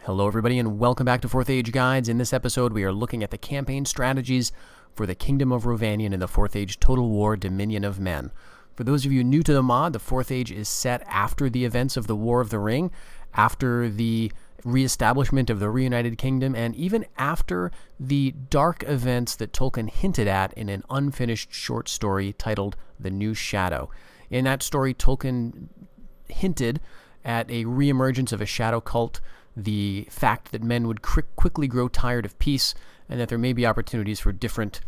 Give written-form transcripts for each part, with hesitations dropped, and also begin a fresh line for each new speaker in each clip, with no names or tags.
Hello everybody and welcome back to 4th Age Guides. In this episode we are looking at the campaign strategies for the Kingdom of Rhovanion in the 4th Age Total War Dominion of Men. For those of you new to the mod, the 4th Age is set after the events of the War of the Ring, after the re-establishment of the reunited kingdom, and even after the dark events that Tolkien hinted at in an unfinished short story titled The New Shadow. In that story, Tolkien hinted at a reemergence of a shadow cult, the fact that men would quickly grow tired of peace, and that there may be opportunities for different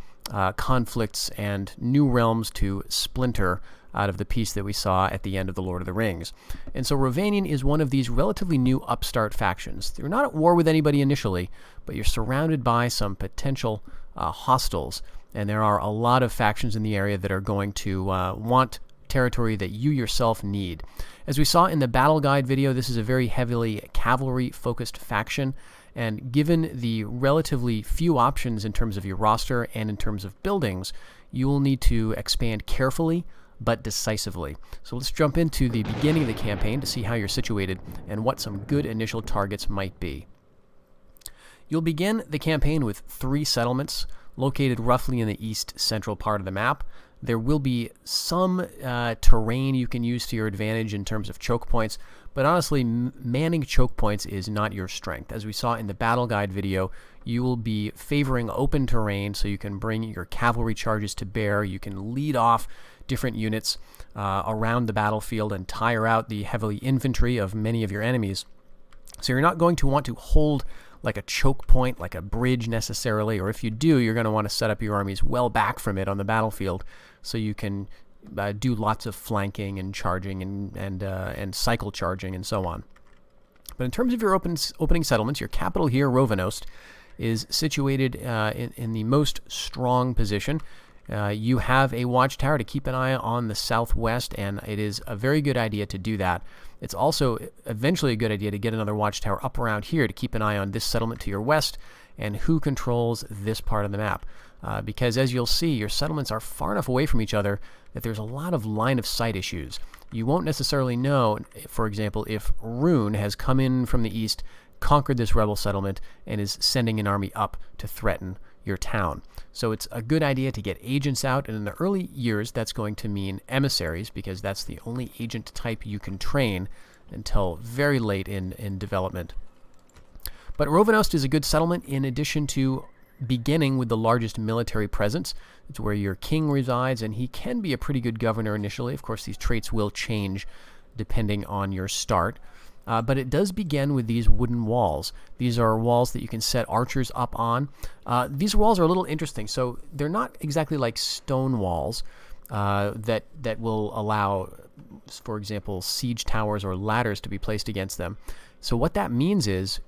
conflicts and new realms to splinter out of the peace that we saw at the end of The Lord of the Rings. And so Rhovanion is one of these relatively new upstart factions. You're not at war with anybody initially, but you're surrounded by some potential hostiles, and there are a lot of factions in the area that are going to want territory that you yourself need. As we saw in the battle guide video, this is a very heavily cavalry-focused faction, and given the relatively few options in terms of your roster and in terms of buildings, you will need to expand carefully but decisively. So let's jump into the beginning of the campaign to see how you're situated and what some good initial targets might be. You'll begin the campaign with 3 settlements located roughly in the east-central part of the map. There will be some terrain you can use to your advantage in terms of choke points, but honestly, manning choke points is not your strength. As we saw in the battle guide video, you will be favoring open terrain so you can bring your cavalry charges to bear. You can lead off different units around the battlefield and tire out the heavy infantry of many of your enemies. So you're not going to want to hold like a choke point, like a bridge necessarily, or if you do, you're going to want to set up your armies well back from it on the battlefield so you can do lots of flanking and charging and cycle charging and so on. But in terms of your opening settlements, your capital here, Rhovanost, is situated in the most strong position. You have a watchtower to keep an eye on the southwest, and it is a very good idea to do that. It's also eventually a good idea to get another watchtower up around here to keep an eye on this settlement to your west and who controls this part of the map. Because as you'll see, your settlements are far enough away from each other that there's a lot of line of sight issues. You won't necessarily know, for example, if Rune has come in from the east, conquered this rebel settlement, and is sending an army up to threaten your town. So it's a good idea to get agents out, and in the early years that's going to mean emissaries, because that's the only agent type you can train until very late in development. But Rhovanost is a good settlement in addition to beginning with the largest military presence. It's where your king resides, and he can be a pretty good governor initially. Of course, these traits will change depending on your start. But it does begin with these wooden walls. These are walls that you can set archers up on. These walls are a little interesting. So they're not exactly like stone walls that will allow, for example, siege towers or ladders to be placed against them. So what that means is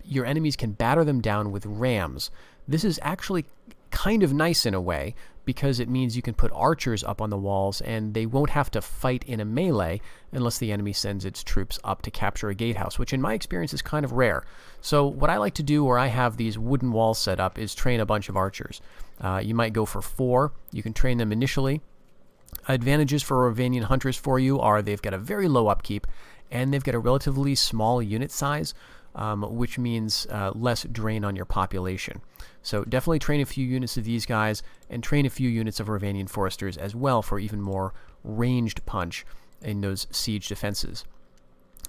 your enemies can batter them down with rams. This is actually kind of nice in a way, because it means you can put archers up on the walls and they won't have to fight in a melee unless the enemy sends its troops up to capture a gatehouse, which in my experience is kind of rare. So what I like to do where I have these wooden walls set up is train a bunch of archers. You might go for 4. You can train them initially. Advantages for Rhovanion hunters for you are they've got a very low upkeep and they've got a relatively small unit size, which means less drain on your population. So definitely train a few units of these guys and train a few units of Rhovanion foresters as well for even more ranged punch in those siege defenses.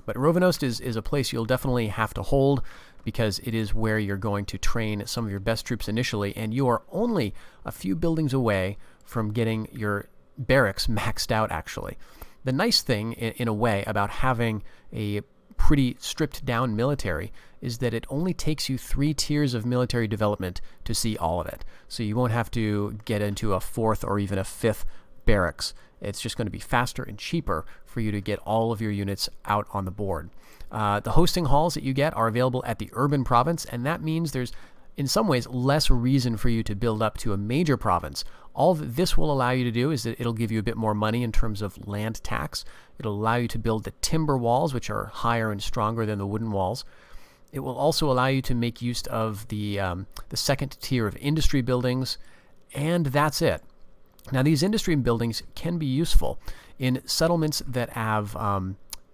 But Rhovanost is a place you'll definitely have to hold because it is where you're going to train some of your best troops initially, and you are only a few buildings away from getting your barracks maxed out, actually. The nice thing, in a way, about having a pretty stripped down military is that it only takes you 3 tiers of military development to see all of it. So you won't have to get into a 4th or even a 5th barracks. It's just going to be faster and cheaper for you to get all of your units out on the board. The hosting halls that you get are available at the urban province, and that means there's in some ways less reason for you to build up to a major province. All that this will allow you to do is that it'll give you a bit more money in terms of land tax. It'll allow you to build the timber walls, which are higher and stronger than the wooden walls. It will also allow you to make use of the second tier of industry buildings, and that's it. Now, these industry buildings can be useful in settlements that have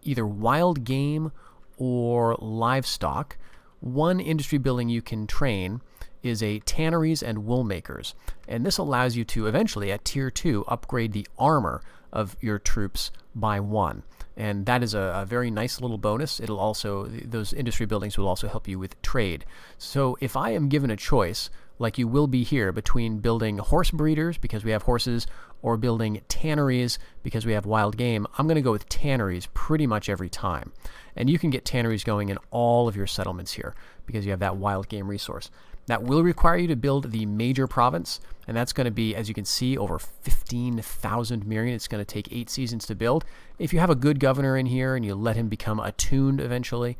either wild game or livestock, One industry building you can train is a Tanneries and Wool Makers, and this allows you to eventually, at Tier 2, upgrade the armor of your troops by 1. And that is a very nice little bonus. It'll also, those industry buildings will also help you with trade. So if I am given a choice, like you will be here, between building horse breeders, because we have horses, or building tanneries, because we have wild game, I'm going to go with tanneries pretty much every time. And you can get tanneries going in all of your settlements here, because you have that wild game resource. That will require you to build the major province, and that's going to be, as you can see, over 15,000 Mirian. It's going to take 8 seasons to build. If you have a good governor in here and you let him become attuned eventually,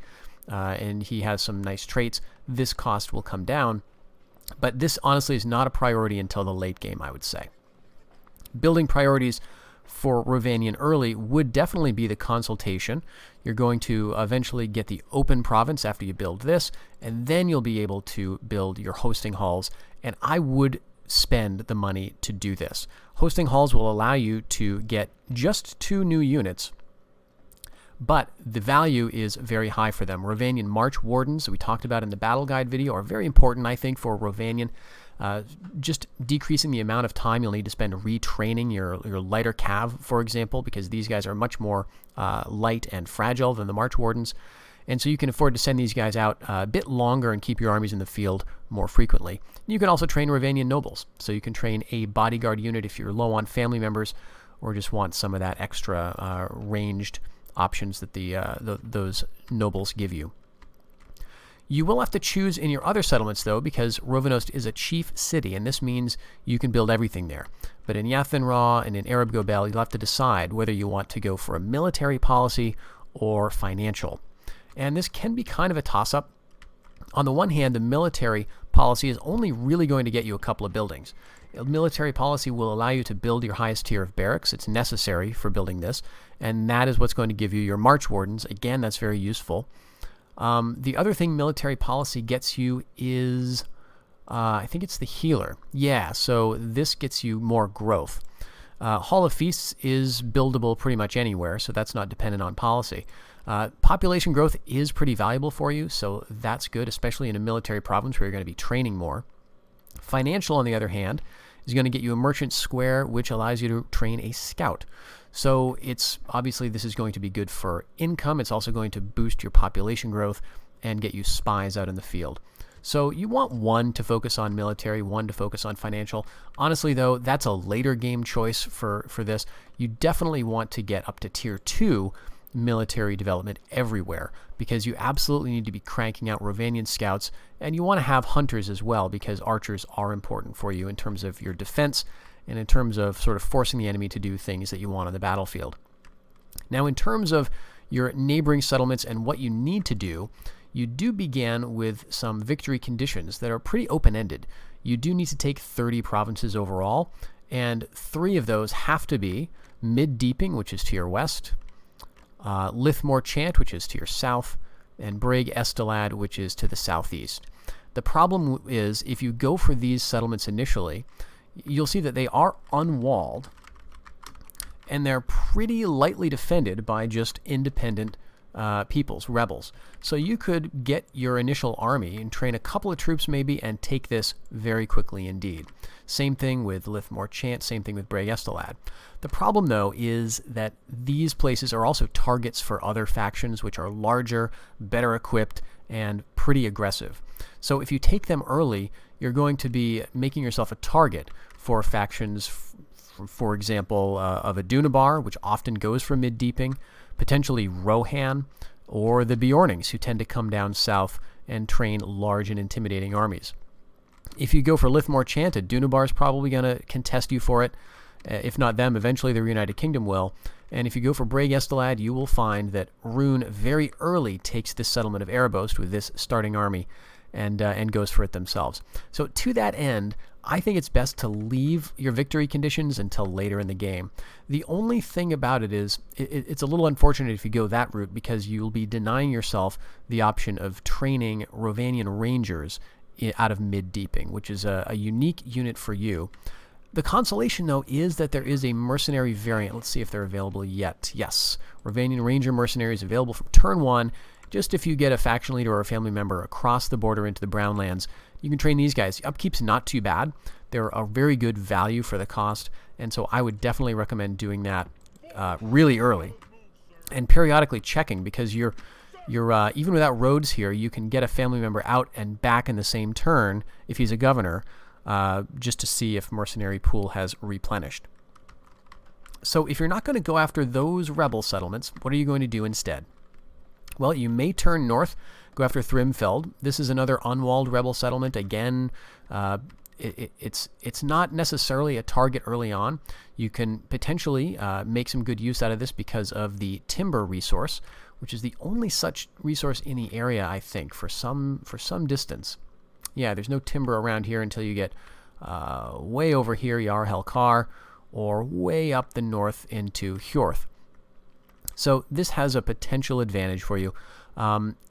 and he has some nice traits, this cost will come down. But this honestly is not a priority until the late game, I would say. Building priorities for Rhovanion early would definitely be the consultation. You're going to eventually get the open province after you build this, and then you'll be able to build your hosting halls, and I would spend the money to do this. Hosting halls will allow you to get just 2 new units, but the value is very high for them. Rhovanion March Wardens, we talked about in the Battle Guide video, are very important, I think, for Rhovanion. Just decreasing the amount of time you'll need to spend retraining your lighter cav, for example, because these guys are much more light and fragile than the March Wardens. And so you can afford to send these guys out a bit longer and keep your armies in the field more frequently. You can also train Rhovanion Nobles. So you can train a bodyguard unit if you're low on family members or just want some of that extra ranged options that those nobles give you. You will have to choose in your other settlements, though, because Rhovanost is a chief city, and this means you can build everything there. But in Yathin-Ra and in Arab Gobel, you'll have to decide whether you want to go for a military policy or financial. And this can be kind of a toss-up. On the one hand, the military policy is only really going to get you a couple of buildings. A military policy will allow you to build your highest tier of barracks. It's necessary for building this, and that is what's going to give you your March Wardens. Again, that's very useful. The other thing military policy gets you is, I think it's the healer. Yeah, so this gets you more growth. Hall of Feasts is buildable pretty much anywhere, so that's not dependent on policy. Population growth is pretty valuable for you, so that's good, especially in a military province where you're going to be training more. Financial, on the other hand, is going to get you a merchant square, which allows you to train a scout. So it's obviously this is going to be good for income. It's also going to boost your population growth and get you spies out in the field. So you want one to focus on military, one to focus on financial. Honestly, though, that's a later game choice for this. You definitely want to get up to Tier 2 military development everywhere, because you absolutely need to be cranking out Rhovanion scouts, and you want to have hunters as well, because archers are important for you in terms of your defense and in terms of sort of forcing the enemy to do things that you want on the battlefield. Now, in terms of your neighboring settlements and what you need to do, you do begin with some victory conditions that are pretty open-ended. You do need to take 30 provinces overall, and 3 of those have to be Mid-Deeping, which is to your west, Lithmore Chant, which is to your south, and Breg Estelad, which is to the southeast. The problem is, if you go for these settlements initially, you'll see that they are unwalled, and they're pretty lightly defended by just independent peoples, rebels. So you could get your initial army and train a couple of troops maybe and take this very quickly indeed. Same thing with Lithmore Chant, same thing with Breg Estelad. The problem, though, is that these places are also targets for other factions which are larger, better equipped, and pretty aggressive. So if you take them early, you're going to be making yourself a target for factions, for example, of a Dunabar, which often goes for Mid-Deeping, potentially Rohan, or the Bjornings, who tend to come down south and train large and intimidating armies. If you go for Lithmore Chant, a Dunabar is probably going to contest you for it. If not them, eventually the Reunited Kingdom will. And if you go for Breg Estelad, you will find that Rune very early takes this settlement of Erebos with this starting army and goes for it themselves. So to that end, I think it's best to leave your victory conditions until later in the game. The only thing about it is it's a little unfortunate if you go that route, because you'll be denying yourself the option of training Rhovanion Rangers out of Mid-Deeping, which is a unique unit for you. The consolation, though, is that there is a mercenary variant. Let's see if they're available yet. Yes, Rhovanion Ranger Mercenary is available from turn 1. just if you get a faction leader or a family member across the border into the Brown Lands, you can train these guys. Upkeep's not too bad. They're a very good value for the cost, and so I would definitely recommend doing that really early and periodically checking, because you're even without roads here, you can get a family member out and back in the same turn if he's a governor, just to see if mercenary pool has replenished. So if you're not going to go after those rebel settlements, what are you going to do instead? Well, you may turn north, go after Thrimfeld. This is another unwalled rebel settlement. Again, it's not necessarily a target early on. You can potentially make some good use out of this because of the timber resource, which is the only such resource in the area, I think, for some distance. Yeah, there's no timber around here until you get way over here, Yar Helkar, or way up the north into Hjorth. So this has a potential advantage for you.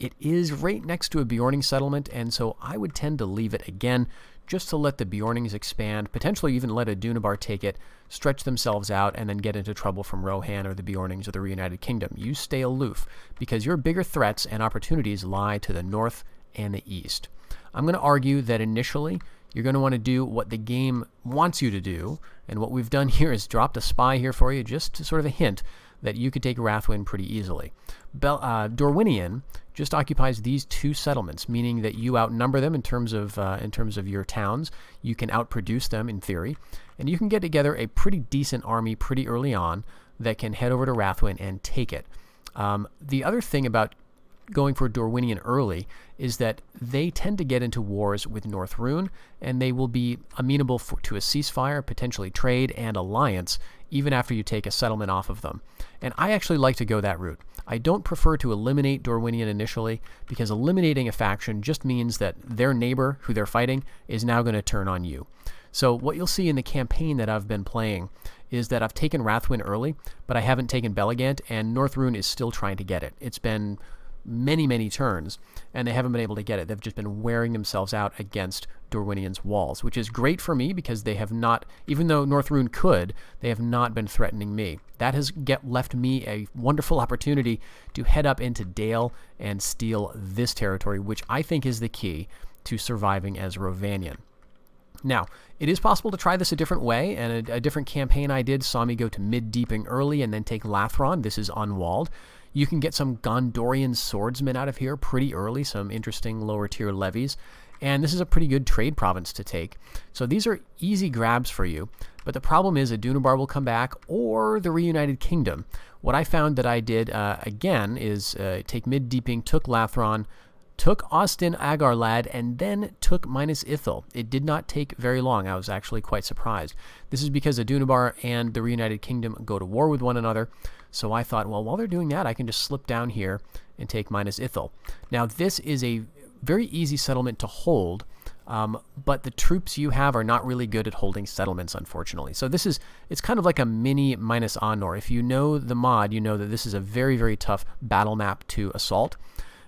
It is right next to a Bjorning settlement, and so I would tend to leave it again, just to let the Bjornings expand, potentially even let a Dunabar take it, stretch themselves out, and then get into trouble from Rohan or the Bjornings or the Reunited Kingdom. You stay aloof, because your bigger threats and opportunities lie to the north and the east. I'm going to argue that initially you're going to want to do what the game wants you to do, and what we've done here is dropped a spy here for you, just to sort of a hint that you could take Rathwin pretty easily. Dorwinion just occupies these two settlements, meaning that you outnumber them in terms of your towns. You can outproduce them in theory, and you can get together a pretty decent army pretty early on that can head over to Rathwin and take it. The other thing about going for Dorwinion early is that they tend to get into wars with North Rune, and they will be amenable to a ceasefire, potentially trade, and alliance, even after you take a settlement off of them. And I actually like to go that route. I don't prefer to eliminate Dorwinion initially, because eliminating a faction just means that their neighbor, who they're fighting, is now going to turn on you. So what you'll see in the campaign that I've been playing is that I've taken Rathwin early, but I haven't taken Belligant, and North Rune is still trying to get it. It's been many turns, and they haven't been able to get it. They've just been wearing themselves out against Dorwinion's walls, which is great for me because they have not, even though North Rune could, they have not been threatening me. That has left me a wonderful opportunity to head up into Dale and steal this territory, which I think is the key to surviving as Rhovanion. Now, it is possible to try this a different way, and a different campaign I did saw me go to mid-deeping early and then take Lathron. This is unwalled. You can get some Gondorian swordsmen out of here pretty early, some interesting lower-tier levies, and this is a pretty good trade province to take. So these are easy grabs for you, but the problem is a Dunabar will come back, or the Reunited Kingdom. What I found that I did, again, is take mid-deeping, took Lathron, took Austin Agarlad, and then took Minas Ithil. It did not take very long. I was actually quite surprised. This is because the Dunabar and the Reunited Kingdom go to war with one another. So I thought, well, while they're doing that, I can just slip down here and take Minas Ithil. Now, this is a very easy settlement to hold, but the troops you have are not really good at holding settlements, unfortunately. So it's kind of like a mini Minas Anor. If you know the mod, you know that this is a very tough battle map to assault.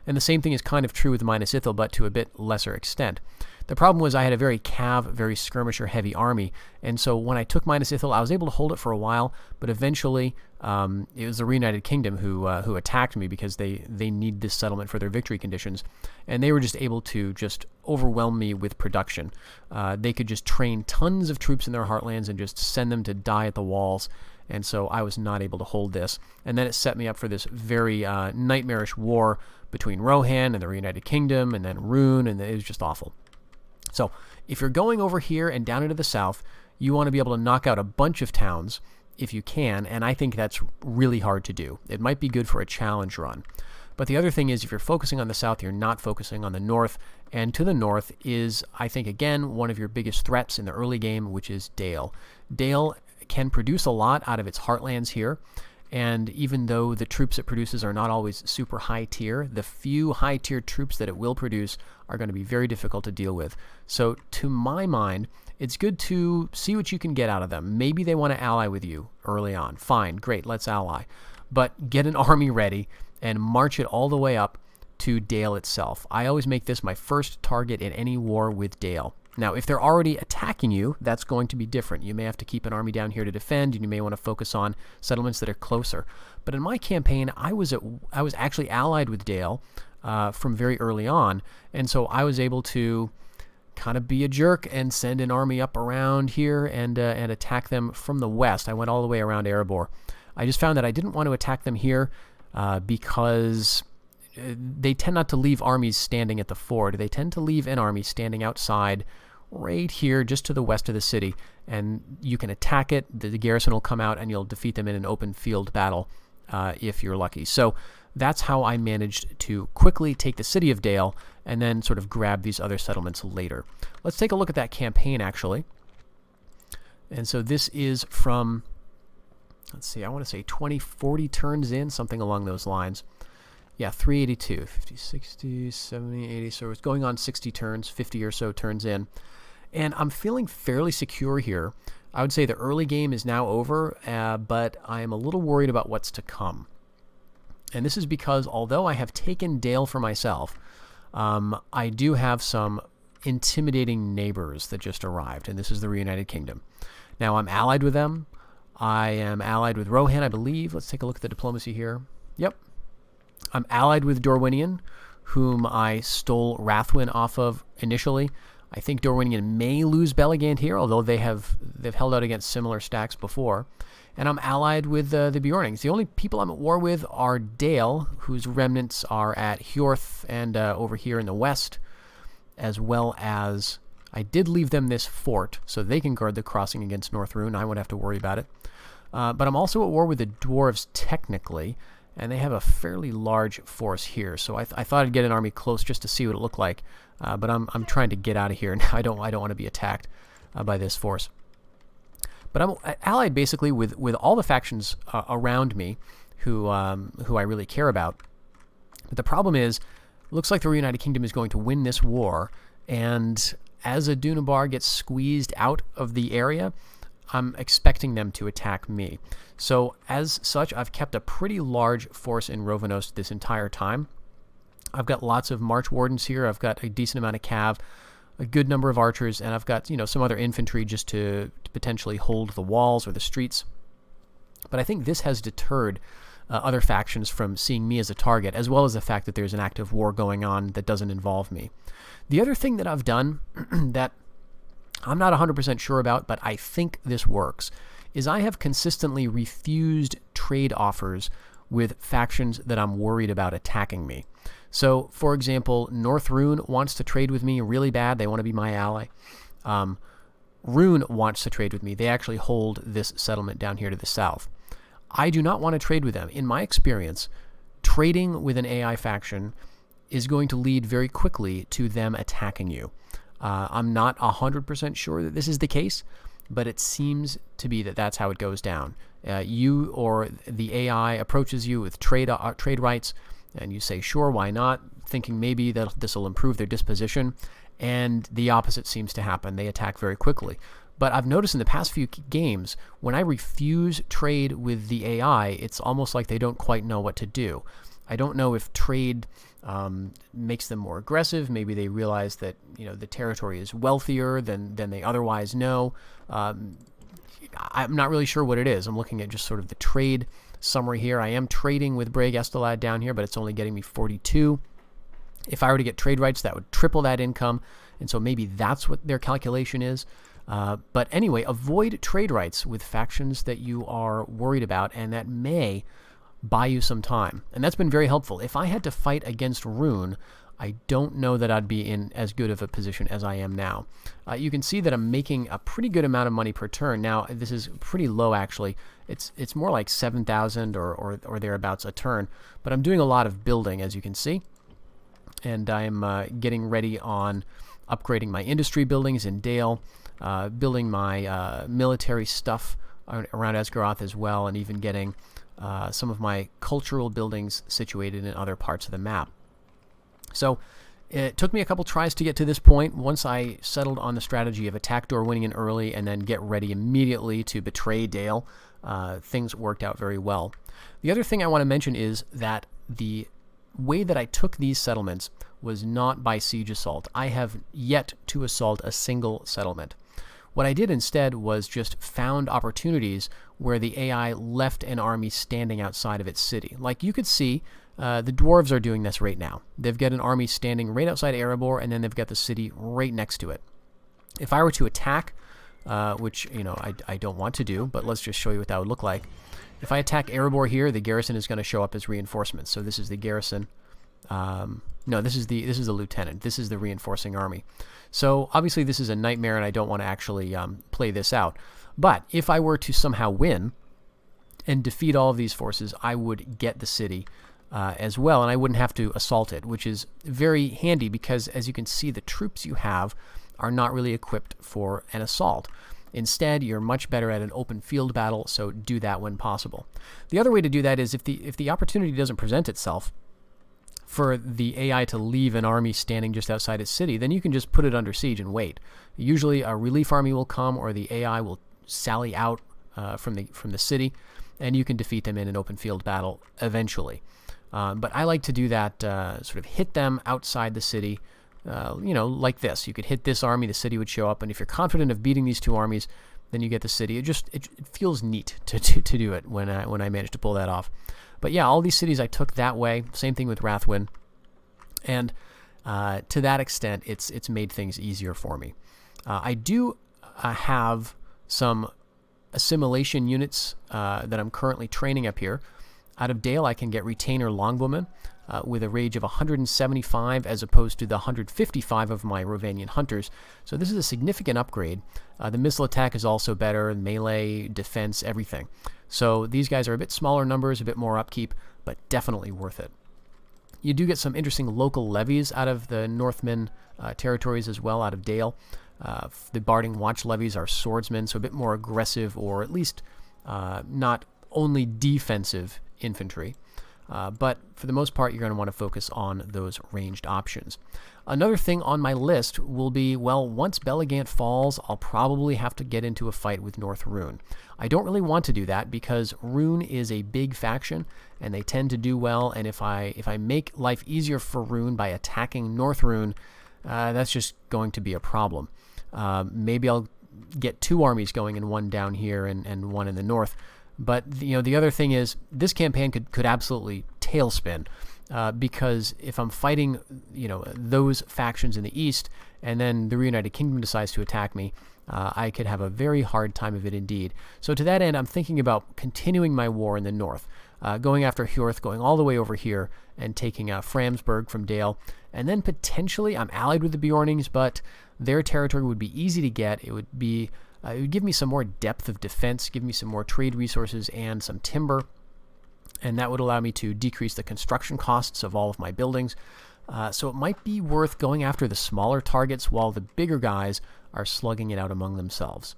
And the same thing is kind of true with Minas Ithil, but to a bit lesser extent. The problem was I had a very very skirmisher-heavy army, and so when I took Minas Ithil, I was able to hold it for a while, but eventually it was the Reunited Kingdom who attacked me because they need this settlement for their victory conditions, and they were just able to just overwhelm me with production. They could just train tons of troops in their heartlands and just send them to die at the walls, and so I was not able to hold this. And then it set me up for this very nightmarish war between Rohan and the Reunited Kingdom, and then Rune, and it was just awful. So if you're going over here and down into the south, you want to be able to knock out a bunch of towns if you can, and I think that's really hard to do. It might be good for a challenge run. But the other thing is, if you're focusing on the south, you're not focusing on the north, and to the north is, I think, again, one of your biggest threats in the early game, which is Dale. Dale can produce a lot out of its heartlands here, and even though the troops it produces are not always super high tier, the few high tier troops that it will produce are going to be very difficult to deal with. So to my mind, it's good to see what you can get out of them. Maybe they want to ally with you early on. Fine, great, let's ally. But get an army ready and march it all the way up to Dale itself. I always make this my first target in any war with Dale. Now, if they're already attacking you, that's going to be different. You may have to keep an army down here to defend, and you may want to focus on settlements that are closer. But in my campaign, I was actually allied with Dale from very early on, and so I was able to kind of be a jerk and send an army up around here and attack them from the west. I went all the way around Erebor. I just found that I didn't want to attack them here because they tend not to leave armies standing at the ford. They tend to leave an army standing outside right here just to the west of the city, and you can attack it. The garrison will come out and you'll defeat them in an open field battle if you're lucky. So that's how I managed to quickly take the city of Dale and then sort of grab these other settlements later. Let's take a look at that campaign, actually. And so this is from, let's see, I want to say 20, 40 turns in, something along those lines. Yeah, 382, 50, 60, 70, 80. So it's going on 60 turns, 50 or so turns in. And I'm feeling fairly secure here. I would say the early game is now over, but I am a little worried about what's to come. And this is because although I have taken Dale for myself, I do have some intimidating neighbors that just arrived, and this is the Reunited Kingdom. Now, I'm allied with them. I am allied with Rohan, I believe. Let's take a look at the diplomacy here. Yep. I'm allied with Dorwinion, whom I stole Rathwin off of initially. I think Dorwinion may lose Belligand here, although they've held out against similar stacks before. And I'm allied with the Bjornings. The only people I'm at war with are Dale, whose remnants are at Hjorth and over here in the west, as well as I did leave them this fort, so they can guard the crossing against North Rune. I won't have to worry about it. But I'm also at war with the Dwarves, technically, and they have a fairly large force here. So I thought I'd get an army close just to see what it looked like, but I'm trying to get out of here now. I don't want to be attacked by this force. But I'm allied basically with all the factions around me who I really care about. But the problem is, it looks like the Reunited Kingdom is going to win this war, and as a Dunabar gets squeezed out of the area, I'm expecting them to attack me. So as such, I've kept a pretty large force in Rhovanos this entire time. I've got lots of March Wardens here. I've got a decent amount of cav, a good number of archers, and I've got, some other infantry just to potentially hold the walls or the streets. But I think this has deterred other factions from seeing me as a target, as well as the fact that there's an active war going on that doesn't involve me. The other thing that I've done that I'm not 100% sure about, but I think this works, is I have consistently refused trade offers with factions that I'm worried about attacking me. So, for example, North Rune wants to trade with me really bad. They want to be my ally. Rune wants to trade with me. They actually hold this settlement down here to the south. I do not want to trade with them. In my experience, trading with an AI faction is going to lead very quickly to them attacking you. I'm not 100% sure that this is the case, but it seems to be that that's how it goes down. You or the AI approaches you with trade rights, and you say, sure, why not, thinking maybe that this will improve their disposition, and the opposite seems to happen. They attack very quickly. But I've noticed in the past few games, when I refuse trade with the AI, it's almost like they don't quite know what to do. I don't know if trade makes them more aggressive. Maybe they realize that the territory is wealthier than they otherwise know. I'm not really sure what it is. I'm looking at just sort of the trade summary here. I am trading with Brag Estelad down here, but it's only getting me 42. If I were to get trade rights, that would triple that income, and so maybe that's what their calculation is. But anyway, avoid trade rights with factions that you are worried about, and that may buy you some time. And that's been very helpful. If I had to fight against Rune, I don't know that I'd be in as good of a position as I am now. You can see that I'm making a pretty good amount of money per turn. Now, this is pretty low, actually. It's more like 7,000 or thereabouts a turn. But I'm doing a lot of building, as you can see. And I'm getting ready on upgrading my industry buildings in Dale, building my military stuff around Esgaroth as well, and even getting some of my cultural buildings situated in other parts of the map. So it took me a couple tries to get to this point. Once I settled on the strategy of attack Dorwinion early and then get ready immediately to betray Dale, things worked out very well. The other thing I want to mention is that the way that I took these settlements was not by siege assault. I have yet to assault a single settlement. What I did instead was just found opportunities where the AI left an army standing outside of its city. Like you could see, the dwarves are doing this right now. They've got an army standing right outside Erebor, and then they've got the city right next to it. If I were to attack, which, I don't want to do, but let's just show you what that would look like. If I attack Erebor here, the garrison is going to show up as reinforcements. So this is the garrison. No, this is the lieutenant. This is the reinforcing army. So obviously this is a nightmare, and I don't want to actually play this out. But if I were to somehow win and defeat all of these forces, I would get the city as well, and I wouldn't have to assault it, which is very handy because, as you can see, the troops you have are not really equipped for an assault. Instead, you're much better at an open field battle, so do that when possible. The other way to do that is if the opportunity doesn't present itself for the AI to leave an army standing just outside its city, then you can just put it under siege and wait. Usually a relief army will come, or the AI will sally out from the city, and you can defeat them in an open field battle eventually. But I like to do that, sort of hit them outside the city, like this. You could hit this army, the city would show up, and if you're confident of beating these two armies, then you get the city. It feels neat to do it when I managed to pull that off. But yeah, all these cities I took that way. Same thing with Rathwin, and to that extent, it's made things easier for me. I do have some assimilation units that I'm currently training up here. Out of Dale, I can get retainer longbowmen with a range of 175 as opposed to the 155 of my Rhovanion hunters. So this is a significant upgrade. The missile attack is also better, melee, defense, everything. So these guys are a bit smaller numbers, a bit more upkeep, but definitely worth it. You do get some interesting local levies out of the Northmen territories as well, out of Dale. The Barding Watch levies are swordsmen, so a bit more aggressive, or at least not only defensive infantry. But for the most part, you're going to want to focus on those ranged options. Another thing on my list will be, well, once Bellegant falls, I'll probably have to get into a fight with North Rune. I don't really want to do that because Rune is a big faction, and they tend to do well, and if I make life easier for Rune by attacking North Rune, that's just going to be a problem. Maybe I'll get two armies going, and one down here and one in the north. But the other thing is, this campaign could absolutely tailspin, because if I'm fighting those factions in the east, and then the Reunited Kingdom decides to attack me, I could have a very hard time of it indeed. So to that end, I'm thinking about continuing my war in the north, going after Hjorth, going all the way over here, and taking Framsburg from Dale, and then potentially I'm allied with the Bjornings, but their territory would be easy to get. It would give me some more depth of defense, give me some more trade resources and some timber, and that would allow me to decrease the construction costs of all of my buildings. So it might be worth going after the smaller targets while the bigger guys are slugging it out among themselves.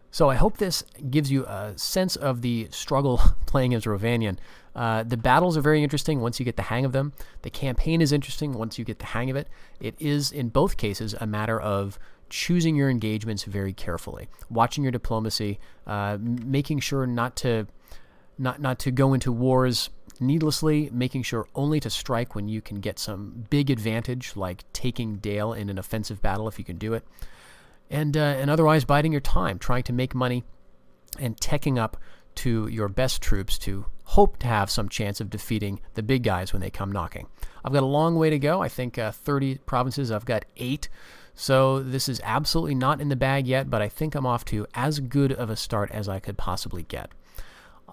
So I hope this gives you a sense of the struggle playing as Rhovanion. The battles are very interesting once you get the hang of them. The campaign is interesting once you get the hang of it. It is, in both cases, a matter of choosing your engagements very carefully, watching your diplomacy, making sure not to go into wars needlessly, making sure only to strike when you can get some big advantage, like taking Dale in an offensive battle if you can do it, and otherwise biding your time, trying to make money and teching up to your best troops to hope to have some chance of defeating the big guys when they come knocking. I've got a long way to go. I think 30 provinces. I've got 8. So this is absolutely not in the bag yet, but I think I'm off to as good of a start as I could possibly get.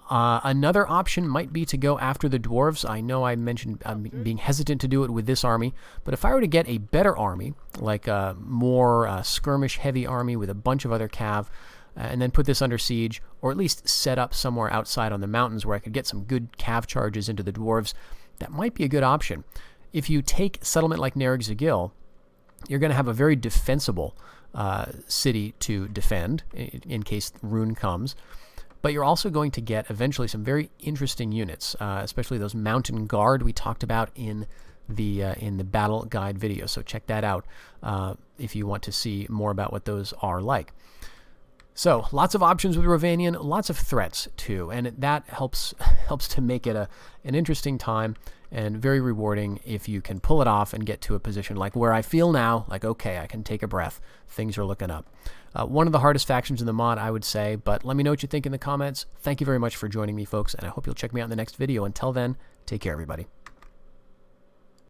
Another option might be to go after the dwarves. I know I mentioned being hesitant to do it with this army, but if I were to get a better army, like a more skirmish-heavy army with a bunch of other cav, and then put this under siege, or at least set up somewhere outside on the mountains where I could get some good cav charges into the dwarves, that might be a good option. If you take a settlement like Nerrig-Zagil, you're going to have a very defensible city to defend in case Rune comes. But you're also going to get eventually some very interesting units, especially those mountain guard we talked about in the battle guide video. So check that out if you want to see more about what those are like. So lots of options with Rhovanion, lots of threats too, and that helps to make it an interesting time and very rewarding if you can pull it off and get to a position like where I feel now, like, okay, I can take a breath. Things are looking up. One of the hardest factions in the mod, I would say, but let me know what you think in the comments. Thank you very much for joining me, folks, and I hope you'll check me out in the next video. Until then, take care, everybody.